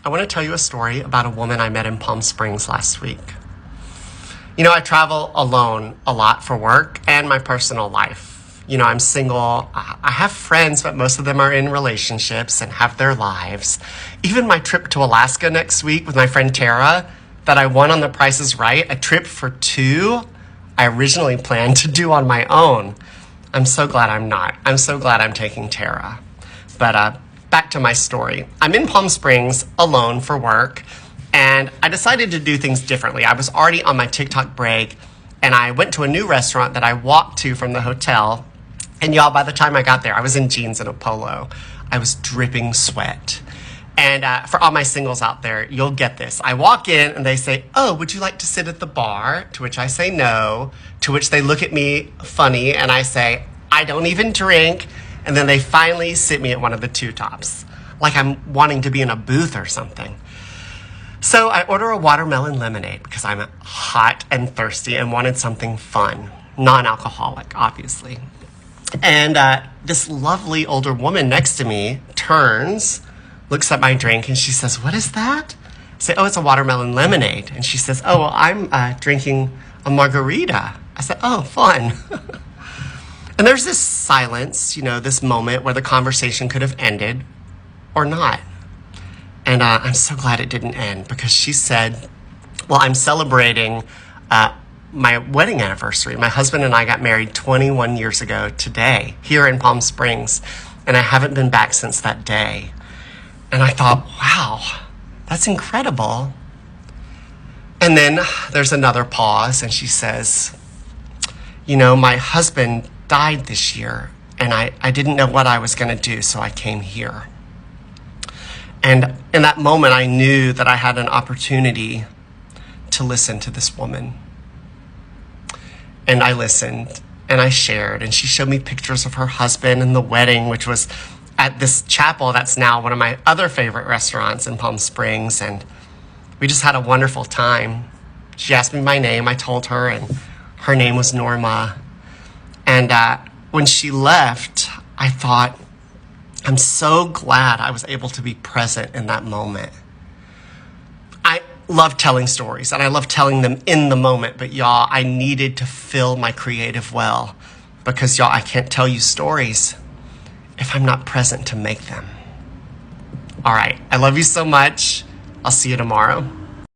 I want to tell you a story about a woman I met in Palm Springs last week. You know, I travel alone a lot for work and my personal life. You know, I'm single. I have friends, but most of them are in relationships and have their lives. Even my trip to Alaska next week with my friend Tara that I won on The Price is Right, a trip for two, I originally planned to do on my own. I'm so glad I'm not. I'm so glad I'm taking Tara. But back to my story. I'm in Palm Springs alone for work, and I decided to do things differently. I was already on my TikTok break, and I went to a new restaurant that I walked to from the hotel. And y'all, by the time I got there, I was in jeans and a polo. I was dripping sweat. And for all my singles out there, you'll get this. I walk in and they say, "Oh, would you like to sit at the bar?" To which I say no, to which they look at me funny and I say, "I don't even drink." And then they finally sit me at one of the two tops, like I'm wanting to be in a booth or something. So I order a watermelon lemonade because I'm hot and thirsty and wanted something fun, non-alcoholic, obviously. And this lovely older woman next to me turns, looks at my drink, and she says, "What is that?" I say, "Oh, it's a watermelon lemonade." And she says, "Oh, well, I'm drinking a margarita." I said, "Oh, fun." And there's this silence, you know, this moment where the conversation could have ended or not. And I'm so glad it didn't end because she said, "Well, I'm celebrating my wedding anniversary. My husband and I got married 21 years ago today here in Palm Springs, and I haven't been back since that day." And I thought, wow, that's incredible. And then there's another pause, and she says, "You know, my husband died this year, and I didn't know what I was going to do, so I came here." And in that moment, I knew that I had an opportunity to listen to this woman. And I listened, and I shared, and she showed me pictures of her husband and the wedding, which was at this chapel that's now one of my other favorite restaurants in Palm Springs. And we just had a wonderful time. She asked me my name. I told her, and her name was Norma. And when she left, I thought, I'm so glad I was able to be present in that moment. I love telling stories, and I love telling them in the moment, but y'all, I needed to fill my creative well because y'all, I can't tell you stories if I'm not present to make them. All right, I love you so much. I'll see you tomorrow.